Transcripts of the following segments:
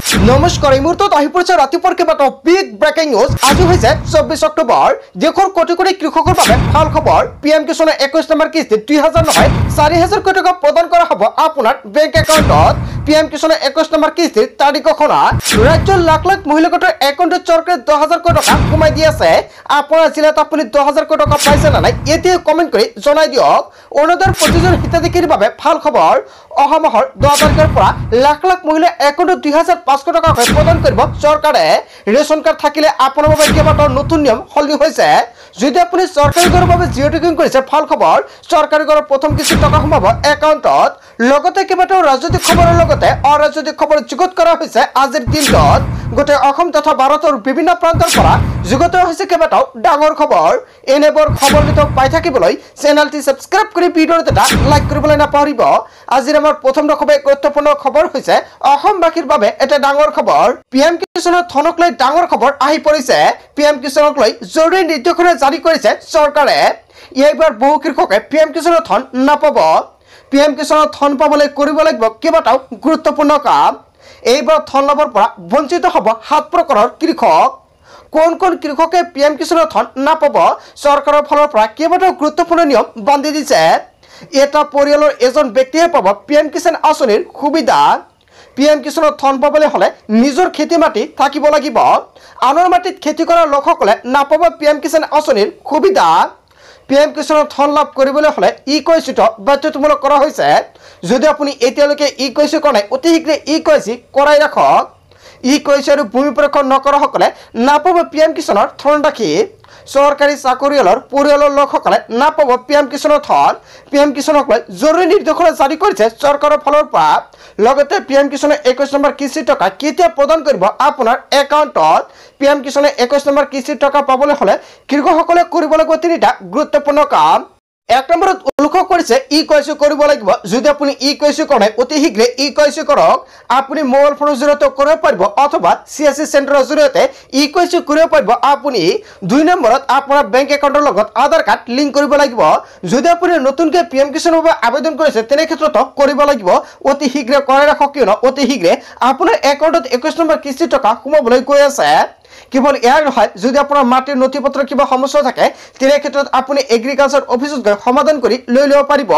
নমস্কাৰ এই মুহূৰ্তত আহি পৰিছে ৰাতিপুৱাৰ কেইবাটাও বিগ ব্ৰেকিং নিউজ। আজি হৈছে 24 অক্টোবৰ। দেশৰ কোটি কোটি কৃষকৰ বাবে ভাল খবৰ। পিএম কিষাণৰ 21 নম্বৰ কিস্তিত 2000 নহয় 4000 কোটি টকা প্ৰদান কৰা হ'ব আপোনাৰ বেংক একাউণ্টত। পিএম কিষাণৰ 21 নম্বৰ কিস্তিৰ তাৰিখ ঘোষণা। ৰাজ্যৰ লাখ লাখ মহিলাগোটৰ একাউণ্টত চৰকাৰে 10000 কোটি টকা সোমাই দি আছে। আপোনাৰ জিলাত আপুনি 10000 কোটি টকা পাইছে না নাই এতিয়া কমেণ্ট কৰি জনাই দিয়ক। অৰুণোদয়ৰ প্ৰতিজন হিতাধিকাৰীৰ বাবে ভাল খবৰ। অহা মাহৰ 10 তাৰিখৰ পৰা লাখ লাখ মহিলা একাউণ্টত 2500 টকা প্ৰদান কৰিব চৰকাৰে। ৰেচন কাৰ্ড থাকিলে আপোনাৰ বাবে কেইবাটাও নতুন নিয়ম সলনি হৈছে। যদি আপুনি চৰকাৰী ঘৰৰ বাবে জিঅ' টেকিং কৰিছে ভাল খবৰ। চৰকাৰী ঘৰৰ প্ৰথম কিস্তি টকা সোমাব একাউণ্টত। লগতে কেইবাটাও ৰাজনৈতিক খবৰৰ লগতে অৰাজনৈতিক খবৰ যুগুত কৰা হৈছে আজিৰ দিনটোত। গোটেই অসম তথা ভাৰতৰ বিভিন্ন প্ৰান্তৰ পৰা যুগুত হৈছে কেইবাটাও ডাঙৰ খবৰ। এনেবোৰ খবৰ পাই থাকিবলৈ চেনেলটি ছাবস্ক্ৰাইব কৰি ভিডিঅ'ত এটা লাইক কৰিবলৈ নাপাহৰিব। আজিৰ আমাৰ প্ৰথম খুবেই গুৰুত্বপূৰ্ণ খবৰ হৈছে অসমবাসীৰ বাবে এটা ডাঙৰ খবৰ। পিএম কিষাণৰ ধনক লৈ ডাঙৰ খবৰ আহি পৰিছে। পিএম কিষাণক লৈ জৰুৰী নিৰ্দেশনা জাৰি কৰিছে চৰকাৰে। এইবাৰ বহু কৃষকে পিএম কিষাণৰ ধন নাপাব। পিএম কিষাণৰ ধন পাবলৈ কৰিব লাগিব কেইবাটাও গুৰুত্বপূৰ্ণ কাম। এইবাৰ ধন লাভৰ পৰা বঞ্চিত হ'ব 7 প্ৰকাৰৰ কৃষক। কোন কোন কৃষকে পিএম কিষাণৰ ধন নাপাব চৰকাৰৰ ফালৰ পৰা কেইবাটাও গুৰুত্বপূৰ্ণ নিয়ম বান্ধি দিছে। এটা পৰিয়ালৰ এজন ব্যক্তিয়ে পাব পিএম কিষাণ আঁচনিৰ সুবিধা। পিএম কিষাণৰ ধন পাবলৈ হ'লে নিজৰ খেতি মাটি থাকিব লাগিব। আনৰ মাটিত খেতি কৰা লোকসকলে নাপাব পিএম কিষাণ আঁচনিৰ সুবিধা। পিএম কিষাণৰ ধন লাভ কৰিবলৈ হ'লে ই-KYC বাধ্যতামূলক কৰা হৈছে। যদি আপুনি এতিয়ালৈকে ই-KYC কৰা নাই অতি শীঘ্ৰে ই-KYC কৰাই ৰাখক। ই-KYC আৰু ভূমি পৰীক্ষণ নকৰাসকলে নাপাব পিএম কিষাণৰ ধনৰাশি। চৰকাৰী চাকৰিয়ালৰ পৰিয়ালৰ লোকসকলে নাপাব পিএম কিষাণৰ ধন। পিএম কিষাণক লৈ জৰুৰী নিৰ্দেশনা জাৰি কৰিছে চৰকাৰৰ ফালৰ পৰা। লগতে পিএম কিষাণৰ 21 নম্বৰ কিস্তিৰ টকা কেতিয়া প্ৰদান কৰিব আপোনাৰ একাউণ্টত। পিএম কিষাণৰ 21 নম্বৰ কিস্তিৰ টকা পাবলৈ হ'লে কৃষকসকলে কৰিব লাগিব 3টা গুৰুত্বপূৰ্ণ কাম। 1 নম্বৰত উল্লেখ কৰিছে ই-KYC কৰিব লাগিব। যদি আপুনি ই-KYC কৰা নাই অতি শীঘ্ৰে ই-KYC কৰক। আপুনি মোবাইল ফোনৰ জৰিয়তে কৰিব পাৰিব অথবা CSC চেণ্টাৰৰ জৰিয়তে ই-KYC কৰিব পাৰিব আপুনি। 2 নম্বৰত আপোনাৰ বেংক একাউণ্টৰ লগত আধাৰ কাৰ্ড লিংক কৰিব লাগিব। যদি আপুনি নতুনকৈ পিএম কিষাণৰ বাবে আবেদন কৰিছে তেনে ক্ষেত্ৰত কৰিব লাগিব। অতি শীঘ্ৰে কৰাই ৰাখক কিয়নো অতি শীঘ্ৰে আপোনাৰ একাউণ্টত 21 নম্বৰ কিস্তিৰ টকা সোমাবলৈ গৈ আছে। কেৱল ইয়াৰ নহয় যদি আপোনাৰ মাটিৰ নথি পত্ৰৰ কিবা সমস্যা থাকে তেনে ক্ষেত্ৰত আপুনি এগ্ৰিকালচাৰ অফিচত গৈ সমাধান কৰি লৈ ল'ব পাৰিব।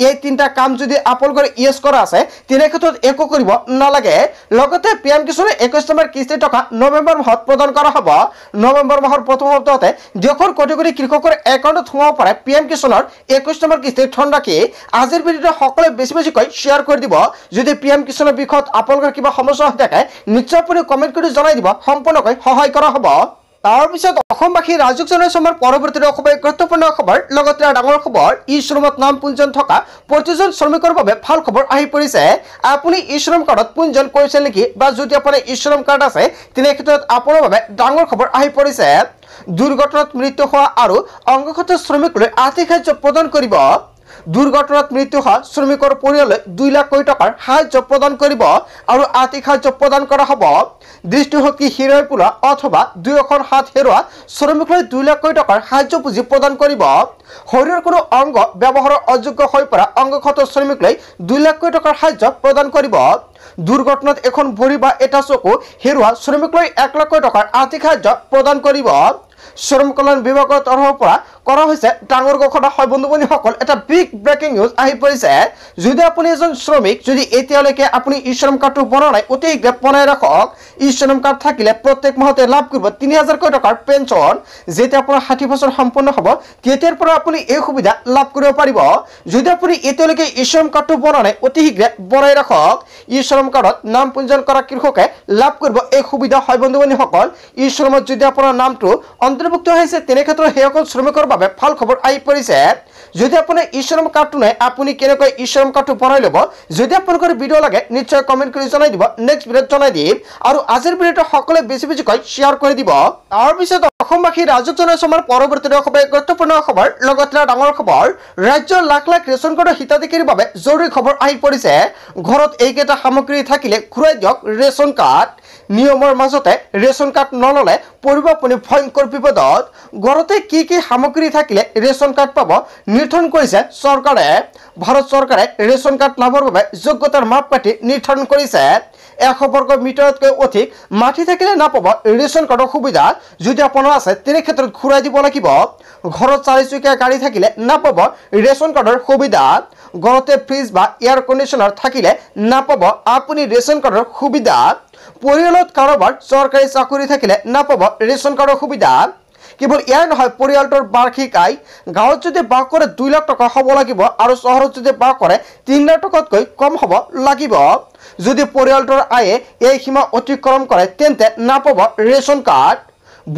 এই 3টা কাম যদি আপোনালোকৰ ইয়েছ কৰা আছে তেনে ক্ষেত্ৰত একো কৰিব নালাগে। লগতে পিএম কিষাণৰ 21 নম্বৰ কিস্তিৰ টকা নৱেম্বৰ মাহত প্ৰদান কৰা হ'ব। নৱেম্বৰ মাহৰ প্ৰথম সপ্তাহতে দেশৰ কোটি কোটি কৃষকৰ একাউণ্টত সোমাব পাৰে পিএম কিষাণৰ 21 নম্বৰ কিস্তিৰ ধনৰাশি। আজিৰ ভিডিঅ'টো সকলোৱে বেছিকৈ শ্বেয়াৰ কৰি দিব। যদি পিএম কিষাণৰ বিষয়ত আপোনালোকৰ কিবা সমস্যা হৈ থাকে নিশ্চয় আপুনি কমেণ্ট কৰি জনাই দিব। সম্পূৰ্ণকৈ সহায় কৰা হ'ব। তাৰপিছত অসমবাসী ৰাজুক জনাইছো আমাৰ পৰৱৰ্তী খুবেই গুৰুত্বপূৰ্ণ খবৰ। লগতে ডাঙৰ খবৰ ই শ্ৰমত নাম পঞ্জীয়ন থকা প্ৰতিজন শ্ৰমিকৰ বাবে ভাল খবৰ আহি পৰিছে। আপুনি ই শ্ৰম কাৰ্ডত পঞ্জীয়ন কৰিছে নেকি বা যদি আপোনাৰ ই শ্ৰম কাৰ্ড আছে তেনে ক্ষেত্ৰত আপোনাৰ বাবে ডাঙৰ খবৰ আহি পৰিছে। দুৰ্ঘটনাত মৃত্যু হোৱা আৰু অংগঘাত শ্ৰমিকলৈ আৰ্থিক সাহায্য প্ৰদান কৰিব। দুৰ্ঘটনাত মৃত্যু হোৱা শ্ৰমিকৰ পৰিয়াললৈ 2 লাখ কোটি টকাৰ সাহায্য প্ৰদান কৰিব আৰু আৰ্থিক সাহায্য প্ৰদান কৰা হ'ব। দৃষ্টিশক্তি হেৰুৱাই পেলোৱা অথবা 2 এখন হাত হেৰুওৱা শ্ৰমিকলৈ 2 লাখ কোটি টকাৰ সাহায্য পুঁজি প্ৰদান কৰিব। শৰীৰৰ কোনো অংগ ব্যৱহাৰৰ অযোগ্য হৈ পৰা অংগঘাত শ্ৰমিকলৈ 2 লাখ কোটি টকাৰ সাহায্য প্ৰদান কৰিব। দুৰ্ঘটনাত এখন ভৰি বা এটা চকু হেৰুওৱা শ্ৰমিকলৈ 1 লাখ কোটি টকাৰ আৰ্থিক সাহায্য প্ৰদান কৰিব। শ্ৰম কল্যাণ বিভাগৰ তৰফৰ পৰা কৰা হৈছে ডাঙৰ ঘোষণা হয় বন্ধু বান্ধৱীসকল। এটা বিগ ব্ৰেকিং নিউজ আহি পৰিছে। যদি আপুনি এজন শ্ৰমিক যদি এতিয়ালৈকে আপুনি ই শ্ৰম কাৰ্ডটো বনোৱা নাই অতি শীঘ্ৰে বনাই ৰাখক। ই শ্ৰম কাৰ্ড থাকিলে প্ৰত্যেক মাহতে লাভ কৰিব 3000 কোটি টকাৰ পেঞ্চন। যেতিয়া আপোনাৰ 60 বছৰ সম্পূৰ্ণ হ'ব তেতিয়াৰ পৰা আপুনি এই সুবিধা লাভ কৰিব পাৰিব। যদি আপুনি এতিয়ালৈকে ই শ্ৰম কাৰ্ডটো বনোৱা নাই অতি শীঘ্ৰে বনাই ৰাখক। ই শ্ৰম কাৰ্ডত নাম পঞ্জীয়ন কৰা কৃষকে লাভ কৰিব এই সুবিধা হয় বন্ধু বান্ধৱীসকল। ই শ্ৰমত যদি আপোনাৰ নামটো অন্তৰ্ভুক্ত হৈছে তেনে ক্ষেত্ৰত সেইসকল শ্ৰমিকৰ বাবে ভাল খবৰ আহি পৰিছে। যদি আপোনাৰ ই শ্ৰম কাৰ্ডটো নাই আপুনি কেনেকৈ ই শ্ৰম কাৰ্ডটো বনাই ল'ব যদি আপোনালোকৰ ভিডিঅ' লাগে নিশ্চয় কমেণ্ট কৰি জনাই দিব। নেক্সট ভিডিঅ'ত জনাই দিম আৰু আজিৰ ভিডিঅ'টো সকলোৱে বেছিকৈ শ্বেয়াৰ কৰি দিব। তাৰপিছত অসমবাসী ৰাজুক জনাইছো আমাৰ পৰৱৰ্তী খুবেই গুৰুত্বপূৰ্ণ খবৰ। লগতে ডাঙৰ খবৰ ৰাজ্যৰ লাখ লাখ ৰেচন কাৰ্ডৰ হিতাধিকাৰীৰ বাবে জৰুৰী খবৰ আহি পৰিছে। ঘৰত এইকেইটা সামগ্ৰী থাকিলে ঘূৰাই দিয়ক ৰেচন কাৰ্ড। নিয়মৰ মাজতে ৰেচন কাৰ্ড নল'লে পৰিব আপুনি ভয়ংকৰ বিপদত ঘৰতে কি সামগ্ৰী থাকিলে ৰেচন কাৰ্ড পাব নিৰ্ধাৰণ কৰিছে চৰকাৰে ভাৰত চৰকাৰে ৰেচন কাৰ্ড লাভৰ বাবে যোগ্যতাৰ মাপকাঠি নিৰ্ধাৰণ কৰিছে 100 বৰ্গ মিটাৰতকৈ অধিক মাটি থাকিলে নাপাব ৰেচন কাৰ্ডৰ সুবিধা যদি আপোনাৰ আছে তেনে ক্ষেত্ৰত ঘূৰাই দিব লাগিব ঘৰত চাৰিচকীয়া গাড়ী থাকিলে নাপাব ৰেচন কাৰ্ডৰ সুবিধা ঘৰতে ফ্ৰিজ বা এয়াৰ কণ্ডিশ্যনাৰ থাকিলে নাপাব আপুনি ৰেচন কাৰ্ডৰ সুবিধা পৰিয়ালত কাৰোবাৰ চৰকাৰী চাকৰি থাকিলে নাপাব ৰেচন কাৰ্ডৰ সুবিধা কেৱল ইয়াৰ নহয় পৰিয়ালটোৰ বাৰ্ষিক আয় গাঁৱত যদি বাস কৰে 2 লাখ টকা হ'ব লাগিব আৰু চহৰত যদি বাস কৰে 3 লাখ টকাতকৈ কম হ'ব লাগিব যদি পৰিয়ালটোৰ আয়ে এই সীমা অতিক্ৰম কৰে তেন্তে নাপাব ৰেচন কাৰ্ড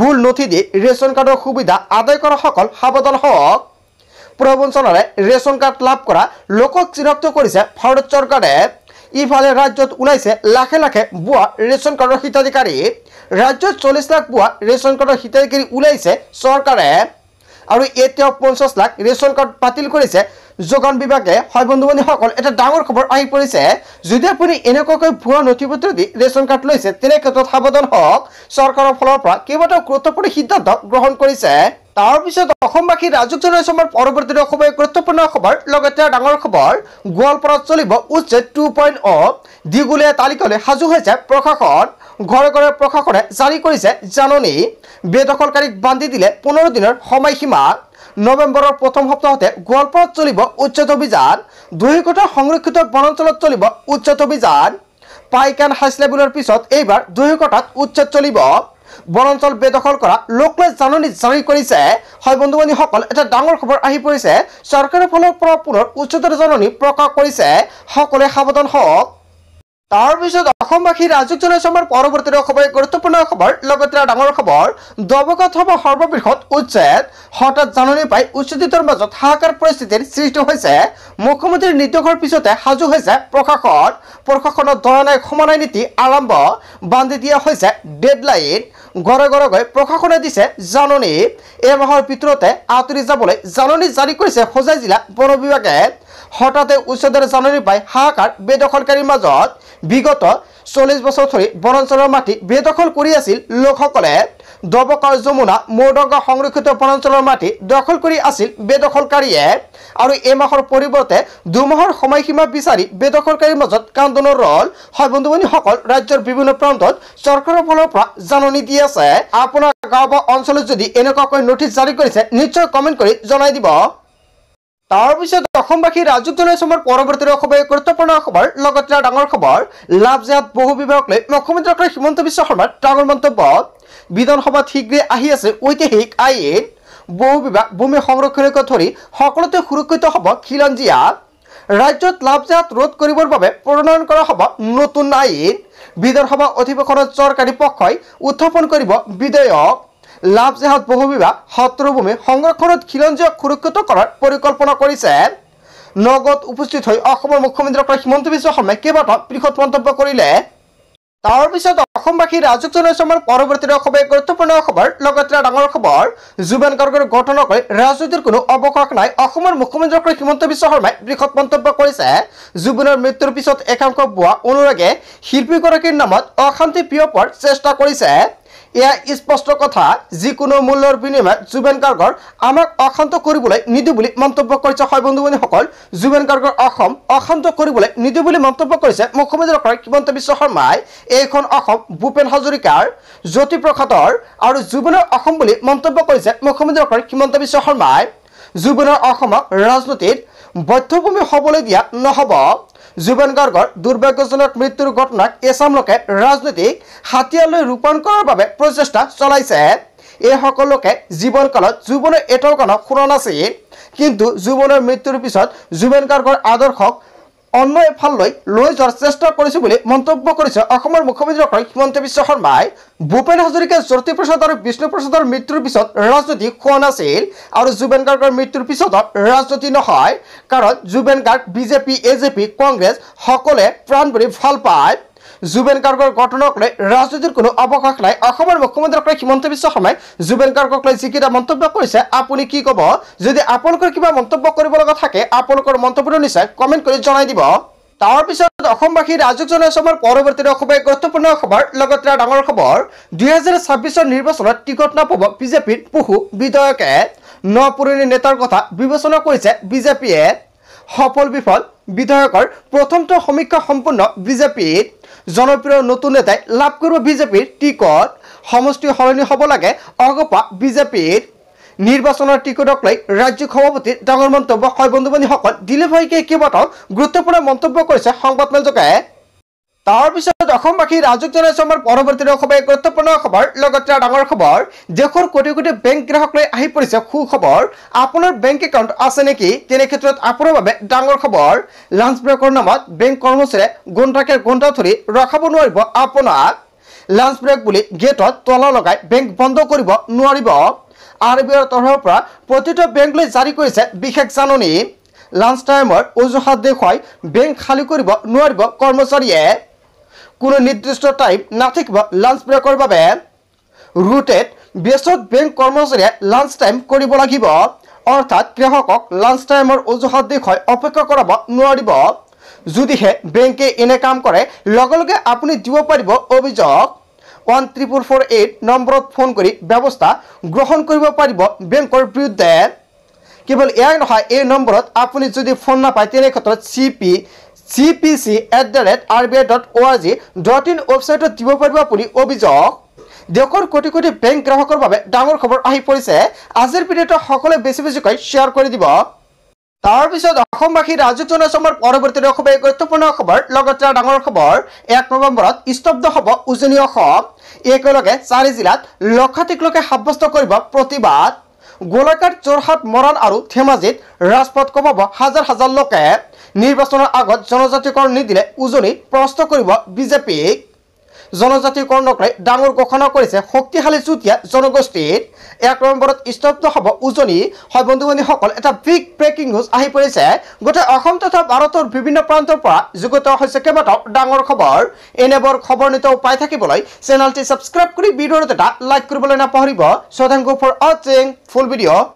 ভুল নথি দি ৰেচন কাৰ্ডৰ সুবিধা আদায় কৰা সকল সাৱধান হওক প্ৰবঞ্চনাৰে ৰেচন কাৰ্ড লাভ কৰা লোকক চিনাক্ত কৰিছে ভাৰত চৰকাৰে ইফালে ৰাজ্যত ওলাইছে লাখে লাখে বুৱা ৰেচন কাৰ্ডৰ হিতাধিকাৰী ৰাজ্যত 40 লাখ বুৱা ৰেচন কাৰ্ডৰ হিতাধিকাৰী ওলাইছে চৰকাৰে আৰু এতিয়াও 50 লাখ ৰেচন কাৰ্ড বাতিল কৰিছে যোগান বিভাগে হয় বন্ধু-বান্ধৱীসকল এটা ডাঙৰ খবৰ আহি পৰিছে যদি আপুনি এনেকুৱাকৈ ভুৱা নথিপত্ৰ দি ৰেচন কাৰ্ড লৈছে তেনে ক্ষেত্ৰত সাৱধান হওক চৰকাৰৰ ফালৰ পৰা কেইবাটাও গুৰুত্বপূৰ্ণ সিদ্ধান্ত গ্ৰহণ কৰিছে তাৰ পিছত অসমবাসী ৰাজুক জনসমৰ পৰৱৰ্তী সময় গুৰুত্বপূৰ্ণ খবৰ লগতে ডাঙৰ খবৰ গোৱালপাৰাত চলিব উচ্ছেদ 2.0 দীঘলীয়া তালিকালৈ সাজু হৈছে প্ৰশাসন ঘৰে ঘৰে প্ৰশাসনে জাৰি কৰিছে জাননী বেদখলকাৰীক বান্ধি দিলে 15 দিনৰ সময়সীমা নৱেম্বৰৰ প্ৰথম সপ্তাহতে গোৱালপাৰাত চলিব উচ্ছেদ অভিযান 2 কোটা সংৰক্ষিত বনাঞ্চলত চলিব উচ্ছেদ অভিযান পাইকান হাইছ লেভেলৰ পিছত এইবাৰ 2 কোটাত উচ্ছেদ চলিব বনাঞ্চল বেদখল কৰা লোকলৈ জাননী জাৰি কৰিছে হয় বন্ধু-বান্ধৱীসকল এটা ডাঙৰ খবৰ আহি পৰিছে চৰকাৰৰ ফালৰ পৰা পুনৰ উচ্ছেদৰ জাননী প্ৰকাশ কৰিছে সকলোৱে সাৱধান হওক তাৰ পিছত অসমবাসী ৰাজুক জনসমৰ পৰৱৰ্তী খবৰ গুৰুত্বপূৰ্ণ খবৰ লগতে ডাঙৰ খবৰ দবকাত হ'ব সৰ্ববৃহৎ উচ্ছেদ হঠাৎ জাননী পাই উচ্ছেদিতৰ মাজত হাহাকাৰ পৰিস্থিতিৰ সৃষ্টি হৈছে মুখ্যমন্ত্ৰীৰ নিৰ্দেশৰ পিছতে সাজু হৈছে প্ৰশাসনৰ দয়ানাই সমানাই নীতি আৰম্ভ বান্ধি দিয়া হৈছে ডেডলাইন ঘৰে ঘৰে গৈ প্ৰশাসনে দিছে জাননী এই মাহৰ ভিতৰতে আঁতৰি যাবলৈ জাননী জাৰি কৰিছে হোজাই জিলা বন বিভাগে হঠাতে উচ্ছেদৰ জাননী পাই হাহাকাৰ বেদখলকাৰীৰ মাজত বিগত 40 বছৰ ধৰি বনাঞ্চলৰ মাটি বেদখল কৰি আছিল লোকসকলে দবকাৰ যমুনা মৌডঙ্গা সংৰক্ষিত বনাঞ্চলৰ মাটি দখল কৰি আছিল বেদখলকাৰীয়ে আৰু এই মাহৰ পৰিৱৰ্তে 2 মাহৰ সময়সীমা বিচাৰি বেদখলকাৰীৰ মাজত কান্দোনৰ ৰল হয় বন্ধু-বান্ধৱীসকল ৰাজ্যৰ বিভিন্ন প্ৰান্তত চৰকাৰৰ ফালৰ পৰা জাননী দি আছে আপোনাৰ গাঁও বা অঞ্চলত যদি এনেকুৱাকৈ নটিচ জাৰি কৰিছে নিশ্চয় কমেণ্ট কৰি জনাই দিব তাৰ পিছত অসমবাসী ৰাজুক জনসমৰ পৰৱৰ্তী খবৰ গুৰুত্বপূৰ্ণ খবৰ লগতে ডাঙৰ খবৰ লাভজাত বহু বিভাগক লৈ মুখ্যমন্ত্ৰী ডক্টৰ হিমন্ত বিশ্ব শৰ্মাৰ ডাঙৰ মন্তব্য বিধানসভাত শীঘ্ৰে আহি আছে ঐতিহাসিক আইন বহু বিভাগ ভূমি সংৰক্ষণকে ধৰি সকলোতে সুৰক্ষিত হ'ব খিলঞ্জীয়া ৰাজ্যত লাভজাত ৰোধ কৰিবৰ বাবে প্ৰণয়ন কৰা হ'ব নতুন আইন বিধানসভা অধিৱেশনত চৰকাৰী পক্ষই উত্থাপন কৰিব বিধেয়ক লাভজাত বহু বিভাগ শত্ৰুভূমি সংৰক্ষণত খিলঞ্জীয়ক সুৰক্ষিত কৰাৰ পৰিকল্পনা কৰিছে নগদ উপস্থিত হৈ অসমৰ মুখ্যমন্ত্ৰী ডক্টৰ হিমন্ত বিশ্ব শৰ্মাই কেইবাটাও বৃহৎ মন্তব্য কৰিলে তাৰ পিছত অসমবাসী ৰাজুক জনসমৰ পৰৱৰ্তী খবৰ গুৰুত্বপূৰ্ণ খবৰ লগতে ডাঙৰ খবৰ জুবেন গাৰ্গৰ ঘটনাক লৈ ৰাজনীতিৰ কোনো অৱকাশ নাই অসমৰ মুখ্যমন্ত্ৰী ডক্টৰ হিমন্ত বিশ্ব শৰ্মাই বৃহৎ মন্তব্য কৰিছে জুবেনৰ মৃত্যুৰ পিছত একাংশ ভুৱা অনুৰাগে শিল্পীগৰাকীৰ নামত অশান্তি বিয়পোৱাৰ চেষ্টা কৰিছে এয়া স্পষ্ট কথা যিকোনো মূল্যৰ বিনিময়ত জুবেন গাৰ্গৰ আমাক অশান্ত কৰিবলৈ নিদিওঁ বুলি মন্তব্য কৰিছে হয় বন্ধু-বান্ধৱীসকল জুবেন গাৰ্গৰ অসম অশান্ত কৰিবলৈ নিদিওঁ বুলি মন্তব্য কৰিছে মুখ্যমন্ত্ৰী ডক্টৰ হিমন্ত বিশ্ব শৰ্মাই এইখন অসম ভূপেন হাজৰিকাৰ জ্যোতিপ্ৰসাদৰ আৰু জুবেনৰ অসম বুলি মন্তব্য কৰিছে মুখ্যমন্ত্ৰী ডক্টৰ হিমন্ত বিশ্ব শৰ্মাই জুবেনৰ অসমক ৰাজনীতিত বধ্যভূমি হ'বলৈ দিয়া নহ'ব জুবেন গাৰ্গৰ দুৰ্ভাগ্যজনক মৃত্যুৰ ঘটনাক এছাম লোকে ৰাজনৈতিক হাতিয়াৰলৈ ৰূপায়ণ কৰাৰ বাবে প্ৰচেষ্টা চলাইছে এই সকল লোকে জীৱনকালত জুবেনৰ এটাও গান শুনা নাছিল কিন্তু জুবেনৰ মৃত্যুৰ পিছত জুবেন গাৰ্গৰ আদৰ্শক অন্য এফাললৈ লৈ যোৱাৰ চেষ্টা কৰিছে বুলি মন্তব্য কৰিছে অসমৰ মুখ্যমন্ত্ৰী ডক্টৰ হিমন্ত বিশ্ব শৰ্মাই ভূপেন হাজৰিকা জ্যোতিপ্ৰসাদ আৰু বিষ্ণুপ্ৰসাদৰ মৃত্যুৰ পিছত ৰাজনীতি হোৱা নাছিল আৰু জুবেন গাৰ্গৰ মৃত্যুৰ পিছত ৰাজনীতি নহয় কাৰণ জুবেন গাৰ্গ বিজেপি এজেপি কংগ্ৰেছ সকলে প্ৰাণভৰি ভাল পায় জুবেন গাৰ্গৰ ঘটনাক লৈ ৰাজনীতিৰ কোনো অৱকাশ নাই অসমৰ মুখ্যমন্ত্ৰী ডক্টৰ হিমন্ত বিশ্ব শৰ্মাই জুবেন গাৰ্গক লৈ যিকেইটা মন্তব্য কৰিছে আপুনি কি ক'ব যদি আপোনালোকৰ কিবা মন্তব্য কৰিব লগা থাকে আপোনালোকৰ মন্তব্যটো নিশ্চয় কমেণ্ট কৰি জনাই দিব তাৰ পিছত অসমবাসী ৰাজুক জনাইছে আমাৰ পৰৱৰ্তী খুবেই গুৰুত্বপূৰ্ণ খবৰ লগতে ডাঙৰ খবৰ 2026 নিৰ্বাচনত টিকট নাপাব বিজেপিৰ বহু বিধায়কে নপুৰণি নেতাৰ কথা বিবেচনা কৰিছে বিজেপিয়ে সফল বিফল বিধায়কৰ প্ৰথমটো সমীক্ষা সম্পূৰ্ণ বিজেপিৰ জনপ্ৰিয় নতুন নেতাই লাভ কৰিব বিজেপিৰ টিকট সমষ্টি সলনি হ'ব লাগে অগপা বিজেপিৰ নিৰ্বাচনৰ টিকটক লৈ ৰাজ্যিক সভাপতি ডাঙৰ মন্তব্য হয় বন্ধুবান্ধৱীসকল দিলীপ শইকীয়াই কেইবাটাও গুৰুত্বপূৰ্ণ মন্তব্য কৰিছে সংবাদমেলযোগে তাৰ পিছত অসমবাসী ৰাজুক জনাইছে আমাৰ পৰৱৰ্তী খুবেই গুৰুত্বপূৰ্ণ খবৰ লগতে ডাঙৰ খবৰ দেশৰ কোটি কোটি বেংক গ্ৰাহক লৈ আহি পৰিছে সুখবৰ আপোনাৰ বেংক একাউণ্ট আছে নেকি তেনে ক্ষেত্ৰত আপোনাৰ বাবে ডাঙৰ খবৰ লাঞ্চ ব্ৰেকৰ নামত বেংক কৰ্মচাৰীয়ে ঘণ্টা ধৰি ৰখাব নোৱাৰিব আপোনাক লাঞ্চ ব্ৰেক বুলি গেটত তলা লগাই বেংক বন্ধ কৰিব নোৱাৰিব আৰবিআইৰ তৰফৰ পৰা প্ৰতিটো বেংকলৈ জাৰি কৰিছে বিশেষ জাননী লাঞ্চ টাইমৰ অজুহাত দেখুৱাই বেংক খালী কৰিব নোৱাৰিব কৰ্মচাৰীয়ে কোনো নিৰ্দিষ্ট টাইম নাথাকিব লাঞ্চ ব্ৰেকৰ বাবে ৰুটেড বেছত বেংক কৰ্মচাৰীয়ে লাঞ্চ টাইম কৰিব লাগিব অৰ্থাৎ গ্ৰাহকক লাঞ্চ টাইমৰ অজুহাত দেখুৱাই অপেক্ষা কৰাব নোৱাৰিব যদিহে বেংকে এনে কাম কৰে লগে লগে আপুনি দিব পাৰিব অভিযোগ 13448 নম্বৰত ফোন কৰি ব্যৱস্থা গ্ৰহণ কৰিব পাৰিব বেংকৰ বিৰুদ্ধে কেৱল এয়াই নহয় এই নম্বৰত আপুনি যদি ফোন নাপায় তেনে ক্ষেত্ৰত cpc@rbi.org.in ৱেবছাইটত দিব পাৰিব আপুনি অভিযোগ দেশৰ কোটি কোটি বেংক গ্ৰাহকৰ বাবে ডাঙৰ খবৰ আহি পৰিছে আজিৰ ভিডিঅ'টো সকলোৱে বেছি বেছিকৈ শ্বেয়াৰ কৰি দিব তাৰ পিছত অসমবাসী ৰাজুক জনাইছে আমাৰ পৰৱৰ্তী খুবেই গুৰুত্বপূৰ্ণ খবৰ লগতে ডাঙৰ খবৰ 1 নৱেম্বৰত স্তব্ধ হ'ব উজনি অসম একেলগে 4 জিলাত লক্ষাধিক লোকে সাব্যস্ত কৰিব প্ৰতিবাদ গোলাঘাট যোৰহাট মৰাণ আৰু ধেমাজিত ৰাজপথ কমাব হাজাৰ হাজাৰ লোকে নিৰ্বাচনৰ আগত জনজাতিকৰণ নিদিলে উজনি প্ৰস্তুত কৰিব বিজেপিক জনজাতিকৰণক লৈ ডাঙৰ ঘোষণা কৰিছে শক্তিশালী চুতীয়া জনগোষ্ঠীৰ 1 নৱেম্বৰত স্তব্ধ হ'ব উজনি হয় বন্ধুবান্ধৱীসকল এটা বিগ ব্ৰেকিং নিউজ আহি পৰিছে গোটেই অসম তথা ভাৰতৰ বিভিন্ন প্ৰান্তৰ পৰা যুগুত হৈছে কেইবাটাও ডাঙৰ খবৰ এনেবোৰ খবৰ নিতৌ পাই থাকিবলৈ চেনেলটি সাবস্ক্ৰাইব কৰি ভিডিঅ'টো এটা লাইক কৰিবলৈ নাপাহৰিব so thank you for watching full video'